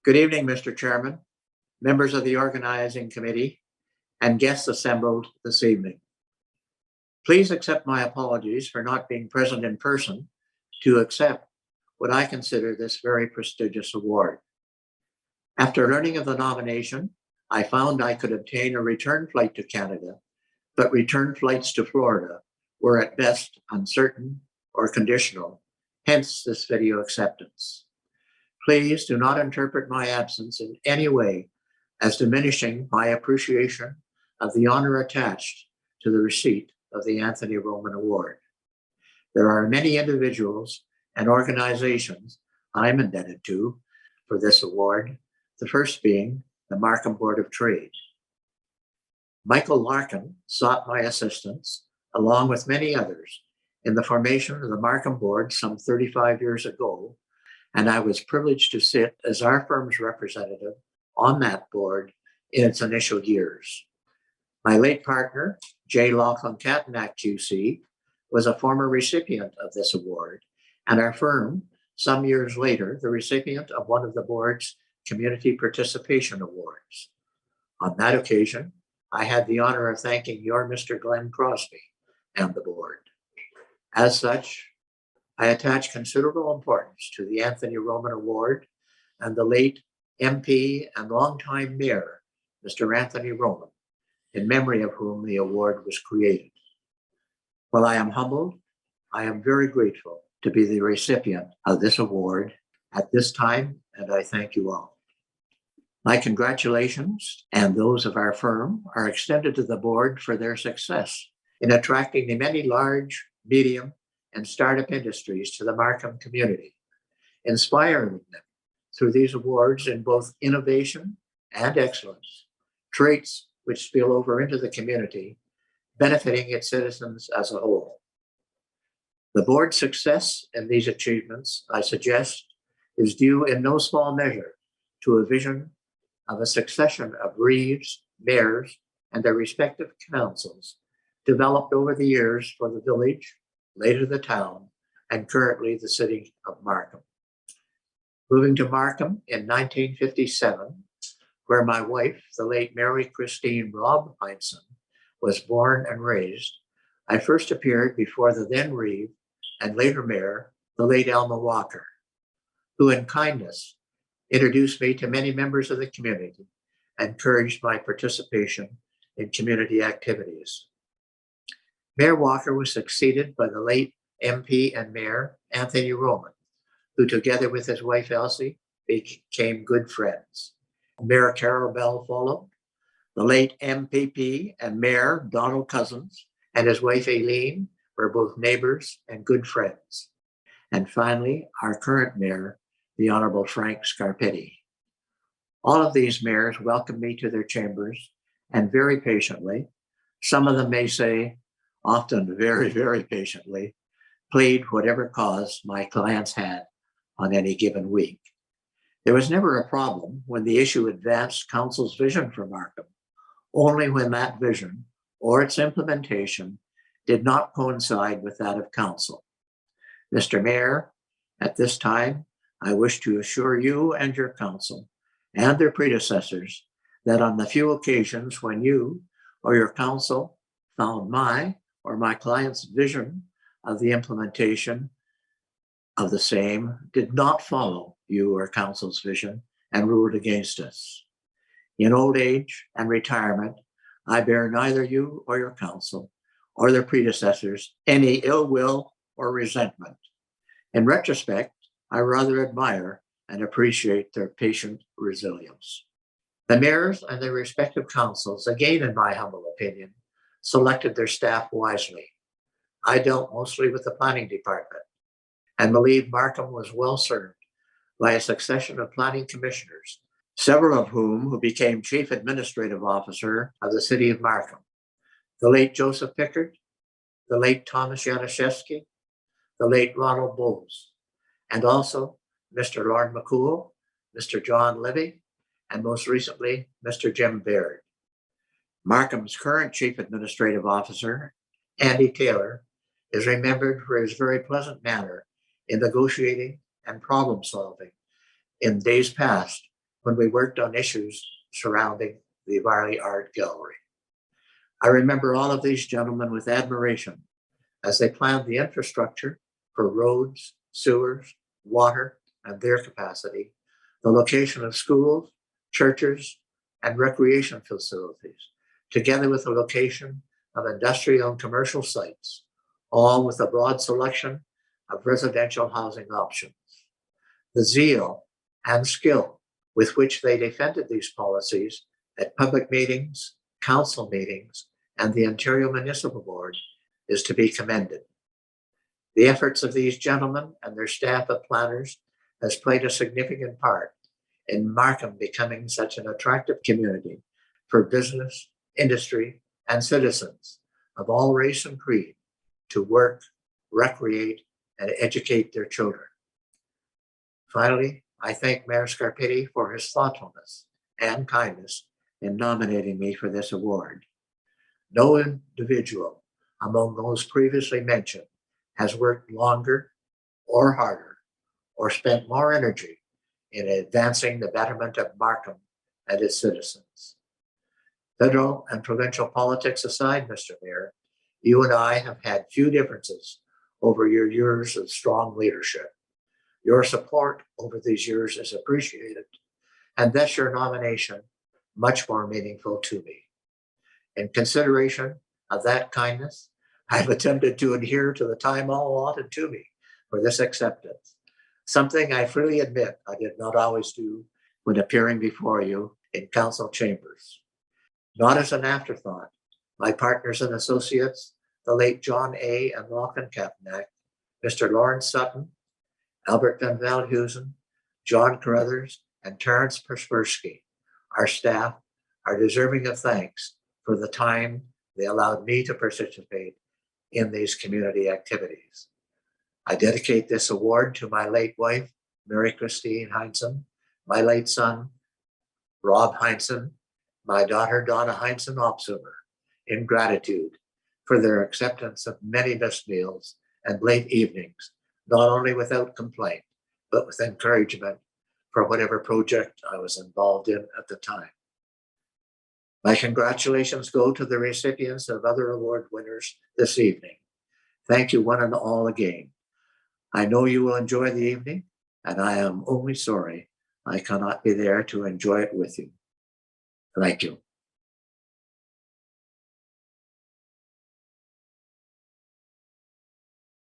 Good evening, Mr. Chairman, members of the organizing committee, and guests assembled this evening. Please accept my apologies for not being present in person to accept what I consider this very prestigious award. After learning of the nomination, I found I could obtain a return flight to Canada, but return flights to Florida were at best uncertain or conditional, hence this video acceptance. Please do not interpret my absence in any way as diminishing my appreciation of the honor attached to the receipt of the Anthony Roman Award. There are many individuals and organizations I'm indebted to for this award, the first being the Markham Board of Trade. Michael Larkin sought my assistance, along with many others, in the formation of the Markham Board some 35 years ago, and I was privileged to sit as our firm's representative on that board in its initial years. My late partner, J. Laughlin Catanack QC, was a former recipient of this award, and our firm, some years later, the recipient of one of the board's Community Participation Awards. On that occasion, I had the honor of thanking your Mr. Glenn Crosby and the board. As such, I attach considerable importance to the Anthony Roman Award and the late MP and longtime Mayor, Mr. Anthony Roman, in memory of whom the award was created. While I am humbled, I am very grateful to be the recipient of this award at this time, and I thank you all. My congratulations and those of our firm are extended to the board for their success in attracting the many large, medium, and startup industries to the Markham community, inspiring them through these awards in both innovation and excellence, traits which spill over into the community, benefiting its citizens as a whole. The board's success in these achievements, I suggest, is due in no small measure to a vision of a succession of reeves, mayors, and their respective councils developed over the years for the village, later the town, and currently the city of Markham. Moving to Markham in 1957, where my wife, the late Mary Christine Robb Hindson, was born and raised, I first appeared before the then reeve and later mayor, the late Elma Walker, who in kindness introduced me to many members of the community and encouraged my participation in community activities. Mayor Walker was succeeded by the late MP and Mayor Anthony Roman, who together with his wife Elsie became good friends. Mayor Carol Bell followed. The late MPP and Mayor Donald Cousins and his wife Aileen were both neighbors and good friends. And finally, our current mayor, the Honorable Frank Scarpetti. All of these mayors welcomed me to their chambers and very patiently, some of them may say, often very, very patiently, plead whatever cause my clients had on any given week. There was never a problem when the issue advanced council's vision for Markham, only when that vision or its implementation did not coincide with that of council. Mr. Mayor, at this time, I wish to assure you and your council and their predecessors that on the few occasions when you or your council found my or my client's vision of the implementation of the same did not follow you or council's vision and ruled against us. In old age and retirement, I bear neither you or your council or their predecessors any ill will or resentment. In retrospect, I rather admire and appreciate their patient resilience. The mayors and their respective councils, again in my humble opinion, selected their staff wisely. I dealt mostly with the planning department and believe Markham was well served by a succession of planning commissioners, several of whom became chief administrative officer of the city of Markham. The late Joseph Pickard, the late Thomas Januszewski, the late Ronald Bowles, and also Mr. Lorne McCool, Mr. John Levy, and most recently, Mr. Jim Baird. Markham's current chief administrative officer, Andy Taylor, is remembered for his very pleasant manner in negotiating and problem solving in days past when we worked on issues surrounding the Varley Art Gallery. I remember all of these gentlemen with admiration as they planned the infrastructure for roads, sewers, water, and their capacity, the location of schools, churches, and recreation facilities, together with the location of industrial and commercial sites, all with a broad selection of residential housing options. The zeal and skill with which they defended these policies at public meetings, council meetings, and the Ontario Municipal Board is to be commended. The efforts of these gentlemen and their staff of planners has played a significant part in Markham becoming such an attractive community for business, industry, and citizens of all race and creed to work, recreate, and educate their children. Finally, I thank Mayor Scarpitti for his thoughtfulness and kindness in nominating me for this award. No individual among those previously mentioned has worked longer or harder or spent more energy in advancing the betterment of Markham and its citizens. Federal and provincial politics aside, Mr. Mayor, you and I have had few differences over your years of strong leadership. Your support over these years is appreciated, and thus your nomination much more meaningful to me. In consideration of that kindness, I've attempted to adhere to the time allotted to me for this acceptance, something I freely admit I did not always do when appearing before you in council chambers. Not as an afterthought, my partners and associates, the late John A. and Lachlan Kapanek, Mr. Lawrence Sutton, Albert Van Veldhuizen, John Carruthers, and Terence Perspersky, our staff, are deserving of thanks for the time they allowed me to participate in these community activities. I dedicate this award to my late wife, Mary Christine Hindson, my late son, Rob Hindson, my daughter, Donna Hindson Opsumer, in gratitude for their acceptance of many missed meals and late evenings, not only without complaint, but with encouragement for whatever project I was involved in at the time. My congratulations go to the recipients of other award winners this evening. Thank you one and all again. I know you will enjoy the evening, and I am only sorry I cannot be there to enjoy it with you. Thank you.